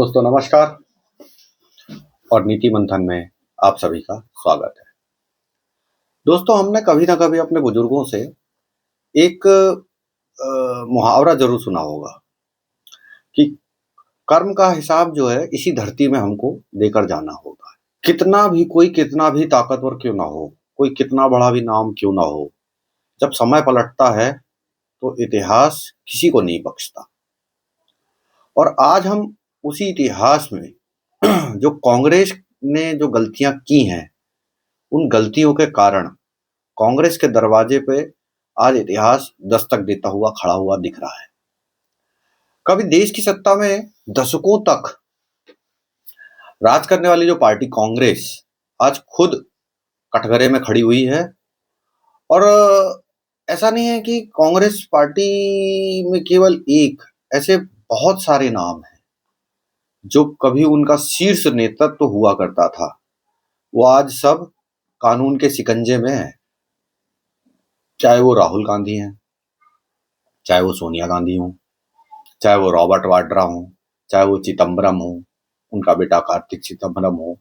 दोस्तों नमस्कार और नीति मंथन में आप सभी का स्वागत है। दोस्तों हमने कभी ना कभी अपने बुजुर्गों से एक मुहावरा जरूर सुना होगा कि कर्म का हिसाब जो है इसी धरती में हमको देकर जाना होगा। कितना भी ताकतवर क्यों ना हो, कोई कितना बड़ा भी नाम क्यों ना हो, जब समय पलटता है तो इतिहास किसी को नहीं बख्शता। और आज हम उसी इतिहास में जो कांग्रेस ने जो गलतियां की हैं, उन गलतियों के कारण कांग्रेस के दरवाजे पे आज इतिहास दस्तक देता हुआ खड़ा हुआ दिख रहा है। कभी देश की सत्ता में दशकों तक राज करने वाली जो पार्टी कांग्रेस आज खुद कटघरे में खड़ी हुई है। और ऐसा नहीं है कि कांग्रेस पार्टी में केवल एक, ऐसे बहुत सारे नाम हैं जो कभी उनका शीर्ष नेतृत्व हुआ करता था, वो आज सब कानून के शिकंजे में है। चाहे वो राहुल गांधी हैं, चाहे वो सोनिया गांधी हो, चाहे वो रॉबर्ट वाड्रा हो, चाहे वो चिदम्बरम हो, उनका बेटा कार्तिक चिदम्बरम हो,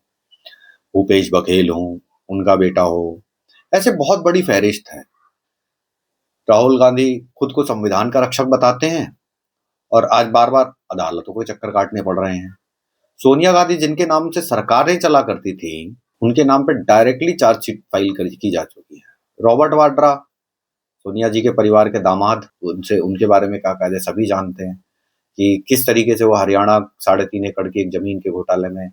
भूपेश बघेल हो, उनका बेटा हो, ऐसे बहुत बड़ी फहरिस्त है। राहुल गांधी खुद को संविधान का रक्षक बताते हैं और आज बार बार अदालतों को चक्कर काटने पड़ रहे हैं। सोनिया गांधी जिनके नाम से सरकारें चला करती थी, उनके नाम पे डायरेक्टली चार्जशीट फाइल की जा चुकी है। रॉबर्ट वाड्रा सोनिया जी के परिवार के दामाद, उनके बारे में क्या कहा जाए, सभी जानते हैं कि किस तरीके से वो हरियाणा 3.5 एकड़ की एक जमीन के घोटाले में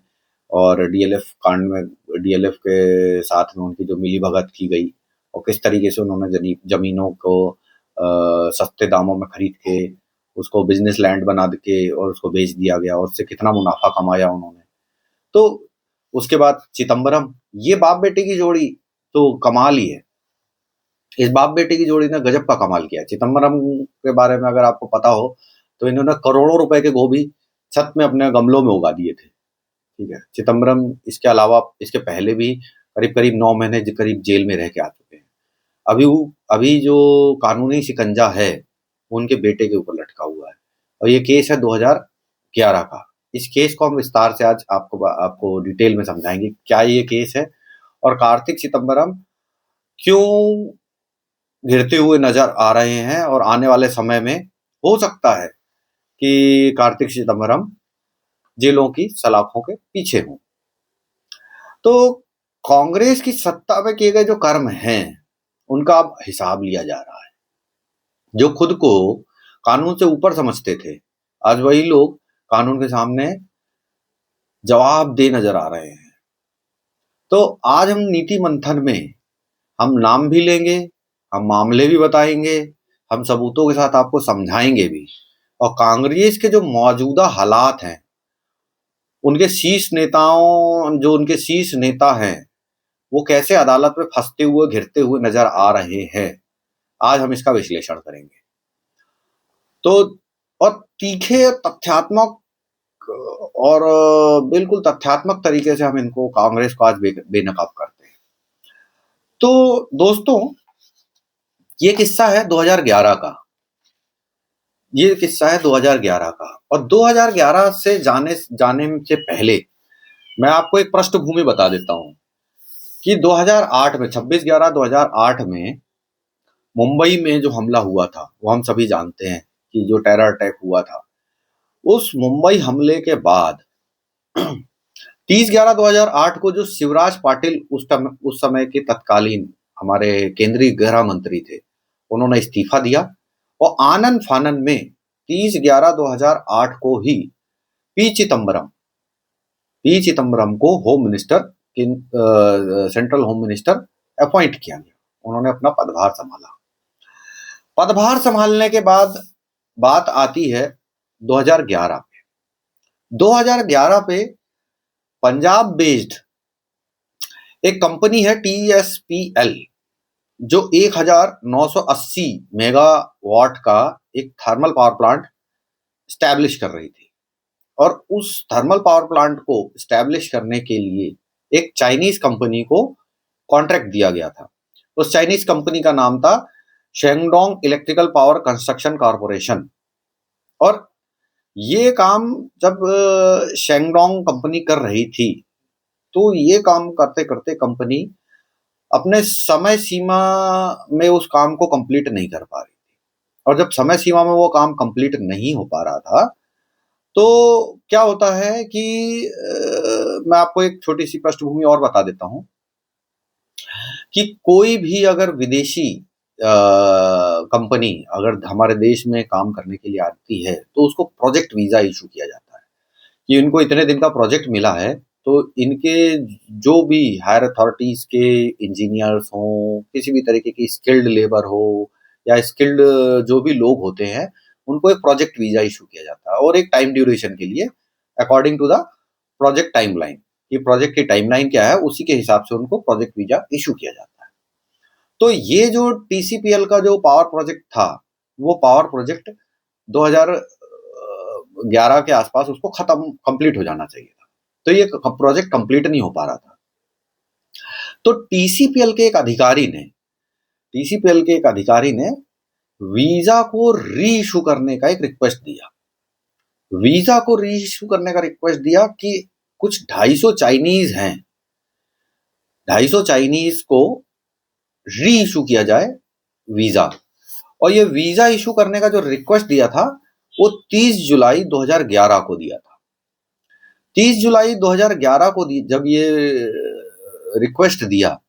और डीएलएफ कांड में डीएलएफ के साथ में उनकी जो मिलीभगत की गई और किस तरीके से उन्होंने जमीनों को सस्ते दामों में खरीद के उसको बिजनेस लैंड बना के और उसको बेच दिया गया और उससे कितना मुनाफा कमाया उन्होंने। तो उसके बाद चिदम्बरम, ये बाप बेटे की जोड़ी तो कमाल ही है। इस बाप बेटे की जोड़ी ने गजब का कमाल किया। चिदम्बरम के बारे में अगर आपको पता हो तो इन्होंने करोड़ों रुपए के गोभी छत में अपने गमलों में उगा दिए थे। ठीक है, चिदम्बरम इसके अलावा इसके पहले भी करीब करीब 9 महीने करीब जेल में रह के आ चुके हैं। अभी जो कानूनी शिकंजा है वो उनके बेटे के ऊपर लटका हुआ है और ये केस है 2011 का। इस केस को हम विस्तार से आज आपको डिटेल में समझाएंगे क्या ये केस है और कार्तिक चिदम्बरम क्यों घिरते हुए नजर आ रहे हैं और आने वाले समय में हो सकता है कि कार्तिक चिदम्बरम जेलों की सलाखों के पीछे हों। तो कांग्रेस की सत्ता में किए गए जो कर्म हैं उनका अब हिसाब लिया जा रहा है। जो खुद को कानून से ऊपर समझते थे, आज वही लोग कानून के सामने जवाब दे नजर आ रहे हैं। तो आज हम नीति मंथन में हम नाम भी लेंगे, हम मामले भी बताएंगे, हम सबूतों के साथ आपको समझाएंगे भी। और कांग्रेस के जो मौजूदा हालात हैं, उनके शीर्ष नेता हैं, वो कैसे अदालत में फंसते हुए घिरते हुए नजर आ रहे हैं, आज हम इसका विश्लेषण करेंगे। तो और तीखे तथ्यात्मक और बिल्कुल तथ्यात्मक तरीके से हम इनको कांग्रेस को आज बेनकाब करते हैं। तो दोस्तों ये किस्सा है 2011 का। ये किस्सा है 2011 का और 2011 से जाने से पहले मैं आपको एक पृष्ठभूमि बता देता हूं कि 2008 में 26/11/2008 में मुंबई में जो हमला हुआ था वो हम सभी जानते हैं कि जो टेरर अटैक हुआ था। उस मुंबई हमले के बाद 30/11/2008 को जो शिवराज पाटिल उस समय के तत्कालीन हमारे केंद्रीय गृह मंत्री थे, उन्होंने इस्तीफा दिया और आनन फानन में 30/11/2008 को ही पी चिदम्बरम को home minister, central home minister appoint किया गया। उन्होंने अपना पदभार संभाला। पदभार संभालने के बाद बात आती है 2011 पे। 2011 पे पंजाब बेस्ड एक कंपनी है TSPL, जो 1980 मेगावाट का एक थर्मल पावर प्लांट स्टैब्लिश कर रही थी। और उस थर्मल पावर प्लांट को स्टैब्लिश करने के लिए एक चाइनीज कंपनी को कॉन्ट्रैक्ट दिया गया था। उस चाइनीज कंपनी का नाम था शेंगडोंग इलेक्ट्रिकल पावर कंस्ट्रक्शन कॉर्पोरेशन। और ये काम जब शेंगडोंग कंपनी कर रही थी, तो ये काम करते करते कंपनी अपने समय सीमा में उस काम को कंप्लीट नहीं कर पा रही थी। और जब समय सीमा में वो काम कंप्लीट नहीं हो पा रहा था, तो क्या होता है कि मैं आपको एक छोटी सी पृष्ठभूमि और बता देता हूं कि कोई भी अगर विदेशी कंपनी अगर हमारे देश में काम करने के लिए आती है, तो उसको प्रोजेक्ट वीजा इशू किया जाता है कि इनको इतने दिन का प्रोजेक्ट मिला है, तो इनके जो भी हायर अथॉरिटीज के इंजीनियर्स हों, किसी भी तरीके की स्किल्ड लेबर हो या स्किल्ड जो भी लोग होते हैं, उनको एक प्रोजेक्ट वीजा इशू किया जाता है और एक टाइम ड्यूरेशन के लिए according to the project timeline. ये प्रोजेक्ट की टाइमलाइन क्या है, उसी के हिसाब से उनको प्रोजेक्ट वीजा इशू किया जाता है। तो ये जो टीसीपीएल का जो पावर प्रोजेक्ट था, वो पावर प्रोजेक्ट 2011 के आसपास उसको खत्म कंप्लीट हो जाना चाहिए था। तो ये प्रोजेक्ट कंप्लीट नहीं हो पा रहा था। तो टीसीपीएल के एक अधिकारी ने वीजा को री इशू करने का एक रिक्वेस्ट दिया। वीजा को री इशू करने का रिक्वेस्ट दिया कि कुछ 250 चाइनीज हैं, 250 चाइनीज को री इशू किया जाए वीजा। और ये वीजा इशू करने का जो रिक्वेस्ट दिया था, वो 30 जुलाई 2011 को दिया था। 30 जुलाई 2011 को जब ये रिक्वेस्ट दिया,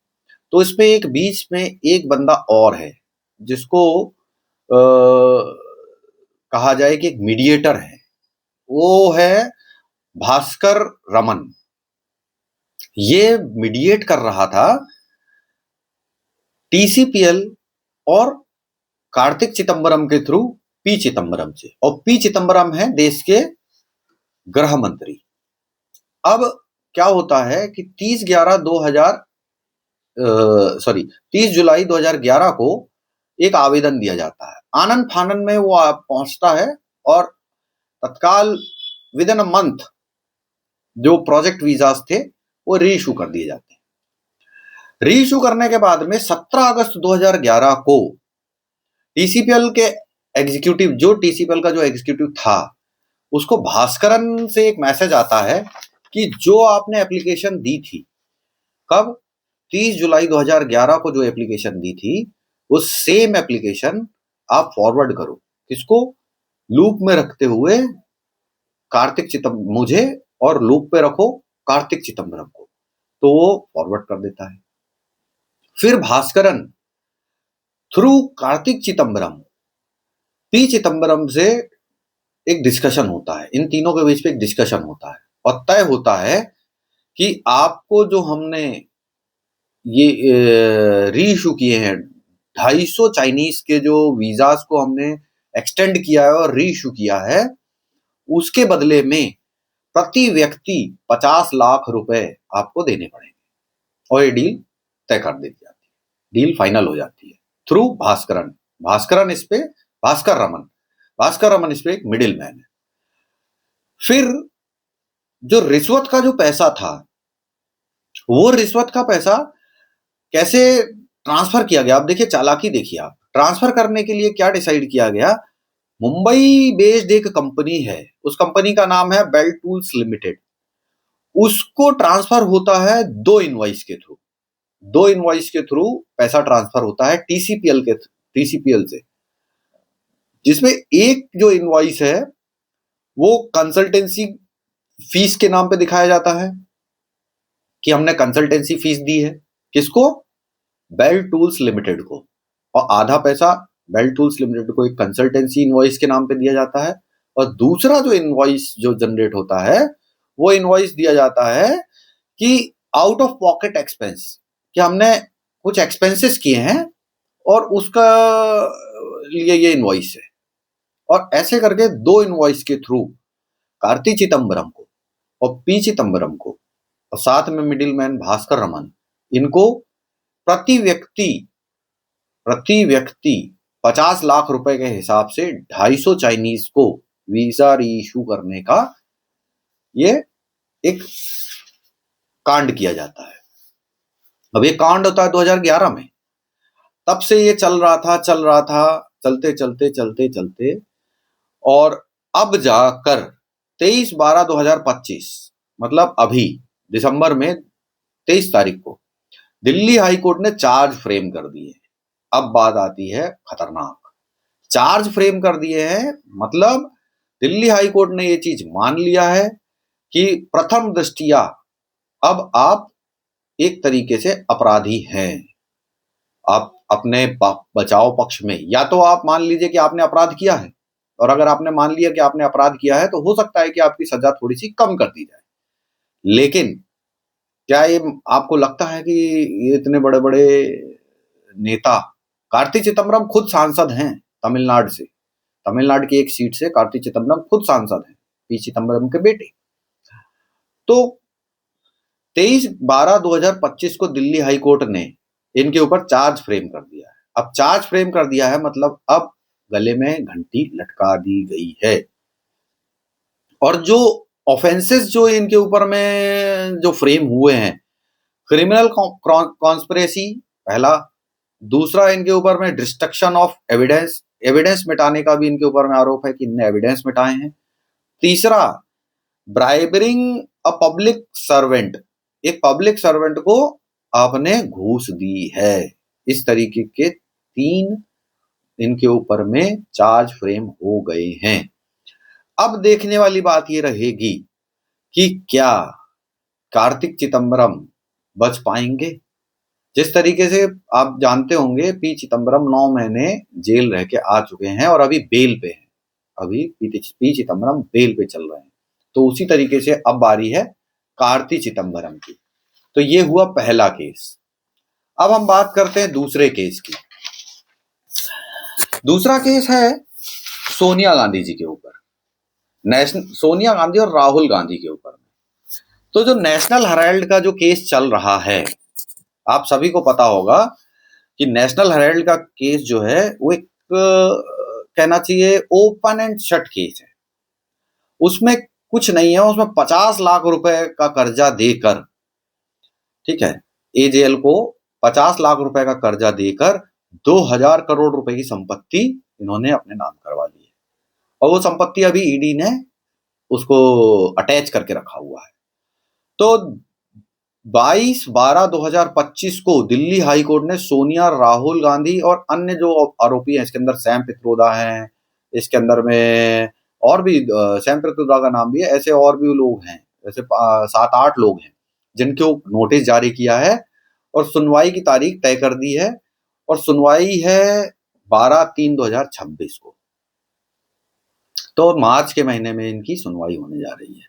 तो इसमें एक बीच में एक बंदा और है जिसको कहा जाए कि एक मीडिएटर है, वो है भास्कर रमन। ये मीडिएट कर रहा था टीसीपीएल और कार्तिक चिदंबरम के थ्रू पी चिदंबरम से, और पी चिदंबरम है देश के गृह मंत्री। अब क्या होता है कि 30 जुलाई 2011 को एक आवेदन दिया जाता है। आनंद फानन में वो पहुंचता है और तत्काल विद इन अ मंथ जो प्रोजेक्ट वीजास थे वो री इशू कर दिए जाते हैं। री इशू करने के बाद में 17 अगस्त 2011 को टीसीपीएल के एग्जीक्यूटिव, जो टीसीपीएल का जो एग्जीक्यूटिव था, उसको भास्करन से एक मैसेज आता है कि जो आपने एप्लीकेशन दी थी, कब, 30 जुलाई 2011 को जो एप्लीकेशन दी थी, वो सेम एप्लीकेशन आप फॉरवर्ड करो। किसको? लूप में रखते हुए कार्तिक चिदंबरम, मुझे, और लूप पे रखो कार्तिक चिदंबरम को। तो वो फॉरवर्ड कर देता है। फिर भास्करन थ्रू कार्तिक चिदंबरम, पी चिदंबरम से एक डिस्कशन होता है, इन तीनों के बीच में एक डिस्कशन होता है और तय होता है कि आपको जो हमने ये री इशू किए हैं, 250 चाइनीज के जो वीजास को हमने एक्सटेंड किया है और री इशू किया है, उसके बदले में प्रति व्यक्ति 50 लाख रुपए आपको देने पड़ेंगे। और ये डील तय कर दी जाती है, डील फाइनल हो जाती है थ्रू भास्करन। भास्कर रमन इस पे एक मिडिल मैन है। फिर जो रिश्वत का जो पैसा था, वो रिश्वत का पैसा कैसे ट्रांसफर किया गया? अब देखिए चालाकी, देखिए आप, ट्रांसफर करने के लिए क्या डिसाइड किया गया। मुंबई बेस्ड एक कंपनी है, उस कंपनी का नाम है बेल टूल्स लिमिटेड। उसको ट्रांसफर होता है दो इनवॉइस के थ्रू पैसा ट्रांसफर होता है टीसीपीएल से, जिसमें एक जो इनवॉइस है वो कंसल्टेंसी फीस के नाम पे दिखाया जाता है कि हमने कंसल्टेंसी फीस दी है। किसको? बेल टूल्स लिमिटेड को। और आधा पैसा बेल टूल्स लिमिटेड को एक कंसल्टेंसी इनवॉइस के नाम पे दिया जाता है, और दूसरा जो इनवॉइस जो जनरेट होता है, वो इनवॉइस दिया जाता है कि आउट ऑफ पॉकेट एक्सपेंस, कि हमने कुछ एक्सपेंसेस किए हैं और उसका लिए ये इनवॉइस है। और ऐसे करके दो इनवॉइस के थ्रू कार्ति चिदंबरम को और पी चिदंबरम को और साथ में मिडिल मैन भास्कर रमन, इनको प्रति व्यक्ति 50 लाख रुपए के हिसाब से 250 चाइनीज को वीजा री इशू करने का ये एक कांड किया जाता है। अब ये कांड होता है 2011 में। तब से ये चल रहा था, चलते चलते और अब जाकर 23/12/2025 मतलब अभी दिसंबर में 23 तारीख को दिल्ली हाई कोर्ट ने चार्ज फ्रेम कर दिए। अब बात आती है खतरनाक, चार्ज फ्रेम कर दिए हैं मतलब दिल्ली हाई कोर्ट ने ये चीज मान लिया है कि प्रथम दृष्टिया अब आप एक तरीके से अपराधी हैं। आप अपने बचाव पक्ष में, या तो आप मान लीजिए कि आपने अपराध किया है, और अगर आपने मान लिया कि आपने अपराध किया है तो हो सकता है कि आपकी सजा थोड़ी सी कम कर दी जाए। लेकिन क्या ये आपको लगता है कि ये इतने बड़े बड़े नेता, कार्ति चिदम्बरम खुद सांसद हैं तमिलनाडु से, तमिलनाडु की एक सीट से कार्ति चिदम्बरम खुद सांसद हैं, पी चिदम्बरम के बेटे। तो 23/12/2025 को दिल्ली हाई कोर्ट ने इनके ऊपर चार्ज फ्रेम कर दिया है। अब चार्ज फ्रेम कर दिया है मतलब अब गले में घंटी लटका दी गई है, और जो ऑफेंसेस जो इनके ऊपर में जो फ्रेम हुए हैं, क्रिमिनल कॉन्स्पिरेसी पहला, दूसरा इनके ऊपर में डिस्ट्रक्शन ऑफ एविडेंस, एविडेंस मिटाने का भी इनके ऊपर में आरोप है कि इनने एविडेंस मिटाए हैं। तीसरा, ब्राइबरिंग अ पब्लिक सर्वेंट, एक पब्लिक सर्वेंट को आपने घूस दी है। इस तरीके के 3 इनके ऊपर में चार्ज फ्रेम हो गए हैं। अब देखने वाली बात ये रहेगी कि क्या कार्तिक चिदम्बरम बच पाएंगे। जिस तरीके से आप जानते होंगे पी चिदम्बरम 9 महीने जेल रह के आ चुके हैं और अभी बेल पे हैं, अभी पी चिदम्बरम बेल पे चल रहे हैं। तो उसी तरीके से अब बारी है कार्ति चिदम्बरम की। तो ये हुआ पहला केस। अब हम बात करते हैं दूसरे केस की। दूसरा केस है सोनिया गांधी जी के ऊपर, सोनिया गांधी और राहुल गांधी के ऊपर। तो जो नेशनल हेराल्ड का जो केस चल रहा है, आप सभी को पता होगा कि नेशनल हेराल्ड का केस जो है वो एक कहना चाहिए ओपन एंड शट केस है। उसमें कुछ नहीं है, उसमें 50 लाख रुपए का कर्जा देकर, ठीक है, एजेएल को 50 लाख रुपए का कर्जा देकर 2000 करोड़ रुपए की संपत्ति इन्होंने अपने नाम करवा ली है, और वो संपत्ति अभी ईडी ने उसको अटैच करके रखा हुआ है। तो 22/12/2025 को दिल्ली हाई कोर्ट ने सोनिया, राहुल गांधी और अन्य जो आरोपी हैं, इसके अंदर सैम पित्रोदा हैं, इसके अंदर में और भी सैम पित्रोदा का नाम भी है, ऐसे और भी लोग हैं, ऐसे 7-8 लोग हैं जिनके नोटिस जारी किया है और सुनवाई की तारीख तय कर दी है, और सुनवाई है 12/3/2026 को। तो मार्च के महीने में इनकी सुनवाई होने जा रही है।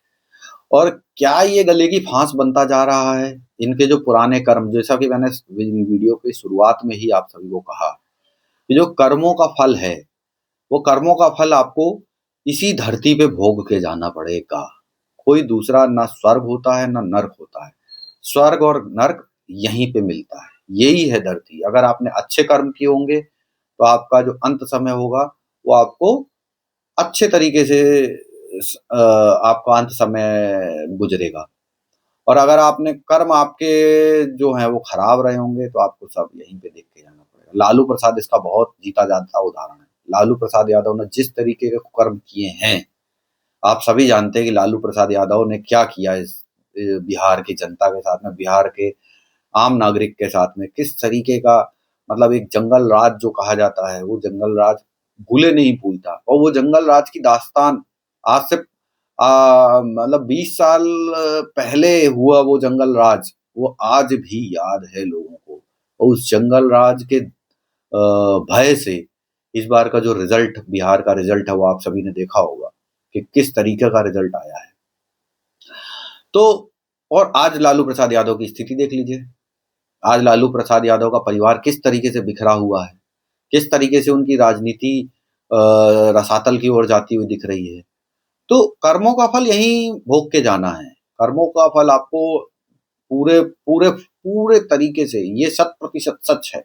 और क्या ये गले की फांस बनता जा रहा है? इनके जो पुराने कर्म, जैसा कि मैंने वीडियो की शुरुआत में ही आप सभी को कहा कि जो कर्मों का फल है, वो कर्मों का फल आपको इसी धरती पे भोग के जाना पड़ेगा। कोई दूसरा ना स्वर्ग होता है ना नर्क होता है, स्वर्ग और नर्क यहीं पे मिलता है, यही है धरती। अगर आपने अच्छे कर्म किए होंगे तो आपका जो अंत समय होगा वो आपको अच्छे तरीके से आपका अंत समय गुजरेगा, और अगर आपने कर्म आपके जो है वो खराब रहे होंगे तो आपको सब यहीं पे देख के जाना पड़ेगा। लालू प्रसाद इसका बहुत जीता जाता उदाहरण है। लालू प्रसाद यादव ने जिस तरीके के कर्म किए हैं, आप सभी जानते हैं कि लालू प्रसाद यादव ने क्या किया इस बिहार की जनता के साथ में, बिहार के आम नागरिक के साथ में, किस तरीके का, मतलब एक जंगल राज जो कहा जाता है, वो जंगल राज भूले नहीं भूलता। और वो जंगल राज की दास्तान आज से मतलब 20 साल पहले हुआ वो जंगल राज, वो आज भी याद है लोगों को। और उस जंगल राज के भय से इस बार का जो रिजल्ट, बिहार का रिजल्ट है, वो आप सभी ने देखा होगा कि किस तरीके का रिजल्ट आया है। तो और आज लालू प्रसाद यादव की स्थिति देख लीजिए। आज लालू प्रसाद यादव का परिवार किस तरीके से बिखरा हुआ है, किस तरीके से उनकी राजनीति रसातल की ओर जाती हुई दिख रही है। तो कर्मों का फल यहीं भोग के जाना है। कर्मों का फल आपको पूरे पूरे पूरे तरीके से, ये 100% सच है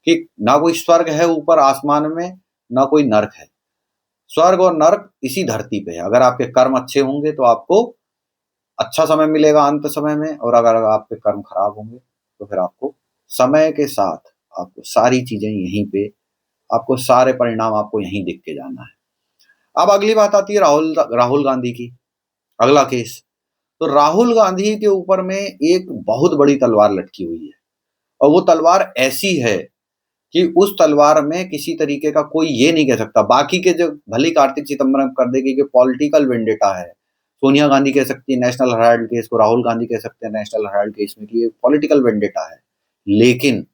कि ना कोई स्वर्ग है ऊपर आसमान में, ना कोई नर्क है। स्वर्ग और नर्क इसी धरती पे है। अगर आपके कर्म अच्छे होंगे तो आपको अच्छा समय मिलेगा अंत समय में, और अगर आपके कर्म खराब होंगे तो फिर आपको समय के साथ आपको सारी चीजें यहीं पे, आपको सारे परिणाम आपको यहीं दिख के जाना है। अब अगली बात आती है राहुल गांधी की, अगला केस। तो राहुल गांधी के ऊपर में एक बहुत बड़ी तलवार लटकी हुई है, और वो तलवार ऐसी है कि उस तलवार में किसी तरीके का कोई ये नहीं कह सकता। बाकी के जो भले कार्तिक चिदंबरम कर देगी कि पॉलिटिकल वेंडेटा है, सोनिया गांधी कह सकती है नेशनल हेराल्ड केस को, राहुल गांधी कह सकते हैं नेशनल हेराल्ड केस में कि ये पॉलिटिकल वेंडेटा है, लेकिन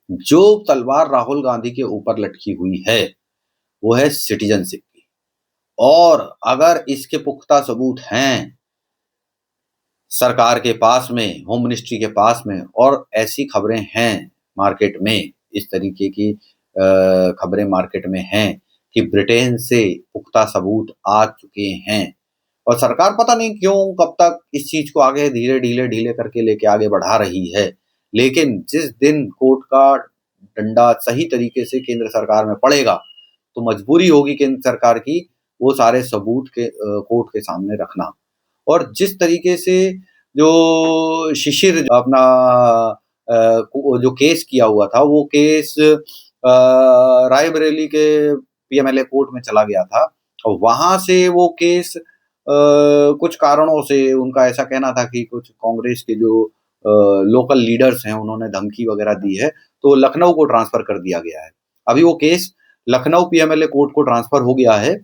जो तलवार राहुल गांधी के ऊपर लटकी हुई है वो है सिटीजनशिप की। और अगर इसके पुख्ता सबूत हैं सरकार के पास में, होम मिनिस्ट्री के पास में, और ऐसी खबरें हैं मार्केट में, इस तरीके की खबरें मार्केट में हैं कि ब्रिटेन से पुख्ता सबूत आ चुके हैं, और सरकार पता नहीं क्यों कब तक इस चीज को आगे धीरे ढीले करके लेके आगे बढ़ा रही है। लेकिन जिस दिन कोर्ट का डंडा सही तरीके से केंद्र सरकार में पड़ेगा तो मजबूरी होगी केंद्र सरकार की वो सारे सबूत के कोर्ट के सामने रखना। और जिस तरीके से जो शिशिर अपना जो केस किया हुआ था, वो केस रायबरेली के पीएमएलए कोर्ट में चला गया था, और वहां से वो केस कुछ कारणों से उनका ऐसा कहना था कि कुछ कांग्रेस के जो लोकल लीडर्स हैं उन्होंने धमकी वगैरह दी है, तो लखनऊ को ट्रांसफर कर दिया गया है। अभी वो केस लखनऊ पीएमएलए कोर्ट को ट्रांसफर हो गया है,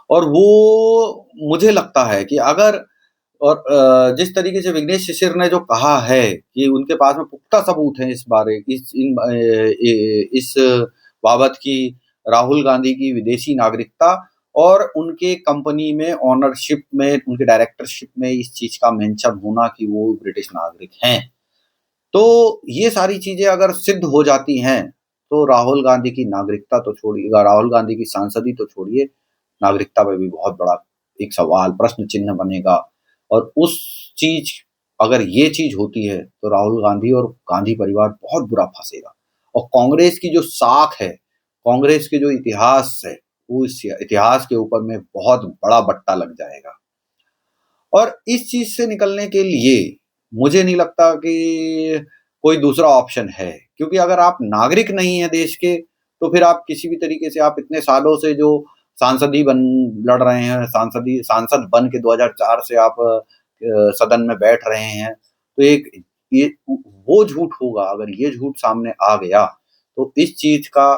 और वो मुझे लगता है कि अगर और जिस तरीके से विघ्नेश शिशिर ने जो कहा है कि उनके पास में पुख्ता सबूत हैं इस बारे इस बाबत की राहुल गांधी की विदेशी नागरिकता और उनके कंपनी में ऑनरशिप में, उनके डायरेक्टरशिप में इस चीज का मेंशन होना कि वो ब्रिटिश नागरिक हैं, तो ये सारी चीजें अगर सिद्ध हो जाती हैं तो राहुल गांधी की नागरिकता तो छोड़िए, राहुल गांधी की सांसदी तो छोड़िए, नागरिकता पे भी बहुत बड़ा एक सवाल, प्रश्न चिन्ह बनेगा। और उस चीज अगर ये चीज होती है तो राहुल गांधी और गांधी परिवार बहुत बुरा फंसेगा, और कांग्रेस की जो साख है, कांग्रेस के जो इतिहास है, वो इस इतिहास के ऊपर में बहुत बड़ा बट्टा लग जाएगा। और इस चीज से निकलने के लिए मुझे नहीं लगता कि कोई दूसरा ऑप्शन है, क्योंकि अगर आप नागरिक नहीं है देश के तो फिर आप किसी भी तरीके से, आप इतने सालों से जो सांसदी बन लड़ रहे हैं, सांसद बन के 2004 से आप सदन में बैठ रहे हैं, तो एक ये वो झूठ होगा। अगर ये झूठ सामने आ गया तो इस चीज का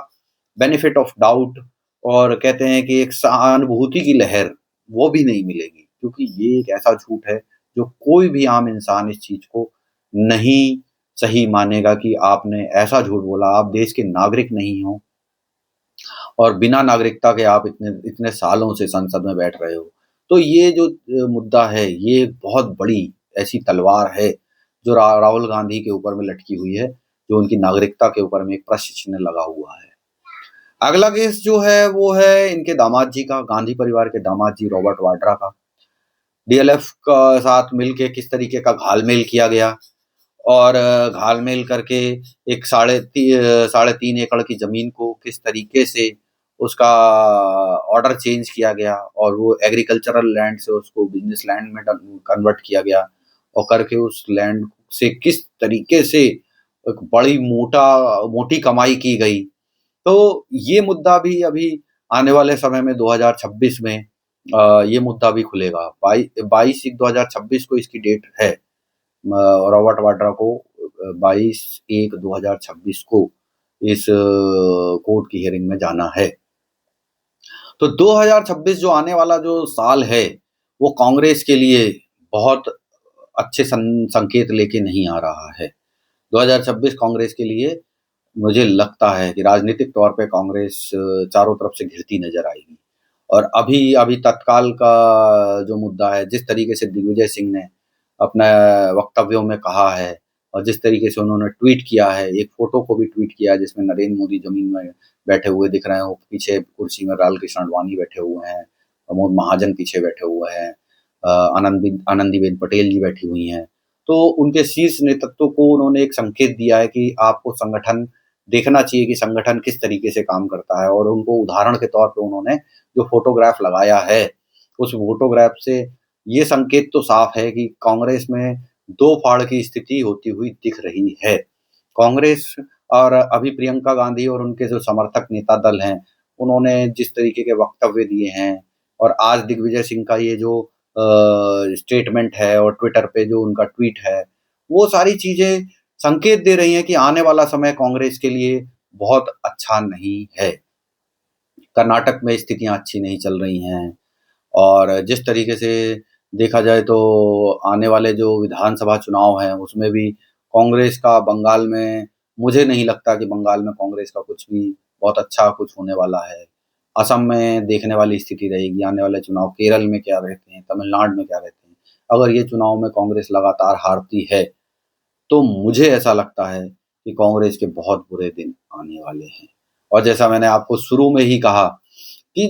बेनिफिट ऑफ डाउट और कहते हैं कि एक सहानुभूति की लहर वो भी नहीं मिलेगी, क्योंकि ये एक ऐसा झूठ है जो कोई भी आम इंसान इस चीज को नहीं सही मानेगा कि आपने ऐसा झूठ बोला, आप देश के नागरिक नहीं हो और बिना नागरिकता के आप इतने इतने सालों से संसद में बैठ रहे हो। तो ये जो मुद्दा है, ये बहुत बड़ी ऐसी तलवार है जो राहुल गांधी के ऊपर में लटकी हुई है, जो उनकी नागरिकता के ऊपर में एक प्रश्न चिन्ह लगा हुआ है। अगला केस जो है वो है इनके दामाद जी का, गांधी परिवार के दामाद जी रॉबर्ट वाड्रा का। डीएलएफ का साथ मिलके किस तरीके का घालमेल किया गया, और घालमेल करके एक 3.5 एकड़ की जमीन को किस तरीके से उसका ऑर्डर चेंज किया गया और वो एग्रीकल्चरल लैंड से उसको बिजनेस लैंड में कन्वर्ट किया गया, और करके उस लैंड से किस तरीके से एक बड़ी मोटी कमाई की गई। तो ये मुद्दा भी अभी आने वाले समय में 2026 में ये मुद्दा भी खुलेगा। 22/1/2026 को इसकी डेट है। रॉबर्ट वाड्रा को 22/1/2026 को इस कोर्ट की हियरिंग में जाना है। तो 2026 जो आने वाला जो साल है वो कांग्रेस के लिए बहुत अच्छे संकेत लेके नहीं आ रहा है। 2026 कांग्रेस के लिए मुझे लगता है कि राजनीतिक तौर पे कांग्रेस चारों तरफ से घिरती नजर आएगी। और अभी अभी तत्काल का जो मुद्दा है, जिस तरीके से दिग्विजय सिंह ने अपने वक्तव्यों में कहा है और जिस तरीके से उन्होंने ट्वीट किया है, एक फोटो को भी ट्वीट किया है जिसमें नरेंद्र मोदी जमीन में बैठे हुए दिख रहे हैं, वो पीछे कुर्सी में लालकृष्ण आडवाणी बैठे हुए हैं, प्रमोद महाजन पीछे बैठे हुए हैं, आनंदीबेन पटेल जी बैठी हुई हैं। तो उनके शीर्ष नेतृत्व को उन्होंने एक संकेत दिया है कि आपको संगठन देखना चाहिए कि संगठन किस तरीके से काम करता है, और उनको उदाहरण के तौर पे उन्होंने जो फोटोग्राफ लगाया है, उस फोटोग्राफ से ये संकेत तो साफ है कि कांग्रेस में दो फाड़ की स्थिति होती हुई दिख रही है। कांग्रेस और अभी प्रियंका गांधी और उनके जो समर्थक नेता दल हैं उन्होंने जिस तरीके के वक्तव्य दिए हैं, और आज दिग्विजय सिंह का ये जो स्टेटमेंट है और ट्विटर पे जो उनका ट्वीट है, वो सारी चीजें संकेत दे रही हैं कि आने वाला समय कांग्रेस के लिए बहुत अच्छा नहीं है। कर्नाटक में स्थितियां अच्छी नहीं चल रही हैं, और जिस तरीके से देखा जाए तो आने वाले जो विधानसभा चुनाव हैं उसमें भी कांग्रेस का बंगाल में, मुझे नहीं लगता कि बंगाल में कांग्रेस का कुछ भी बहुत अच्छा कुछ होने वाला है। असम में देखने वाली स्थिति रहेगी आने वाले चुनाव, केरल में क्या रहते हैं, तमिलनाडु में क्या रहते हैं। अगर ये चुनाव में कांग्रेस लगातार हारती है तो मुझे ऐसा लगता है कि कांग्रेस के बहुत बुरे दिन आने वाले हैं। और जैसा मैंने आपको शुरू में ही कहा कि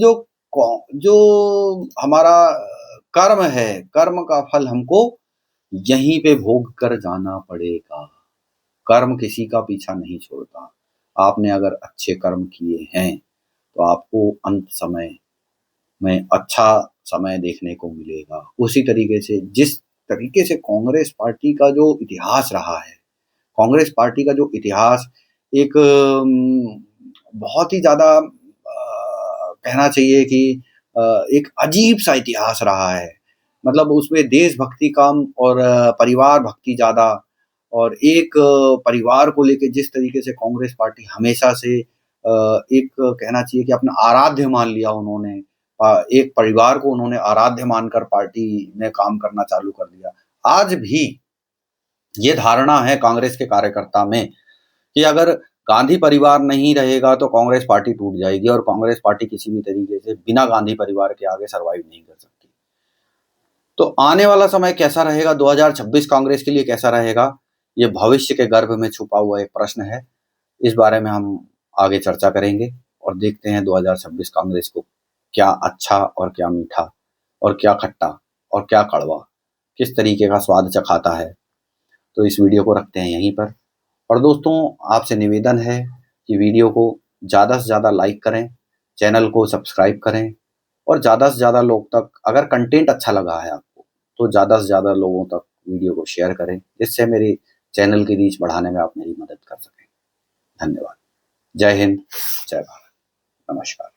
जो हमारा कर्म है, कर्म का फल हमको यहीं पे भोग कर जाना पड़ेगा। कर्म किसी का पीछा नहीं छोड़ता। आपने अगर अच्छे कर्म किए हैं तो आपको अंत समय में अच्छा समय देखने को मिलेगा। उसी तरीके से जिस तरीके से कांग्रेस पार्टी का जो इतिहास रहा है, कांग्रेस पार्टी का जो इतिहास एक बहुत ही ज़्यादा कहना चाहिए कि एक अजीब-सा इतिहास रहा है। मतलब उसमें देशभक्ति कम और परिवार भक्ति ज़्यादा, और एक परिवार को लेके जिस तरीके से कांग्रेस पार्टी हमेशा से एक कहना चाहिए कि अपना आराध्य मान लिया उन्होंने। एक परिवार को उन्होंने आराध्य मानकर पार्टी में काम करना चालू कर दिया। आज भी ये धारणा है कांग्रेस के कार्यकर्ता में कि अगर गांधी परिवार नहीं रहेगा तो कांग्रेस पार्टी टूट जाएगी, और कांग्रेस पार्टी किसी भी तरीके से बिना गांधी परिवार के आगे सर्वाइव नहीं कर सकती। तो आने वाला समय कैसा रहेगा, 2026 कांग्रेस के लिए कैसा रहेगा, ये भविष्य के गर्भ में छुपा हुआ एक प्रश्न है। इस बारे में हम आगे चर्चा करेंगे और देखते हैं 2026 कांग्रेस को क्या अच्छा और क्या मीठा और क्या खट्टा और क्या कड़वा किस तरीके का स्वाद चखाता है। तो इस वीडियो को रखते हैं यहीं पर। और दोस्तों, आपसे निवेदन है कि वीडियो को ज़्यादा से ज़्यादा लाइक करें, चैनल को सब्सक्राइब करें, और ज़्यादा से ज़्यादा लोग तक, अगर कंटेंट अच्छा लगा है आपको तो ज़्यादा से ज़्यादा लोगों तक वीडियो को शेयर करें, जिससे मेरे चैनल की रीच बढ़ाने में आप मेरी मदद कर सकें। धन्यवाद। जय हिंद, जय भारत, नमस्कार।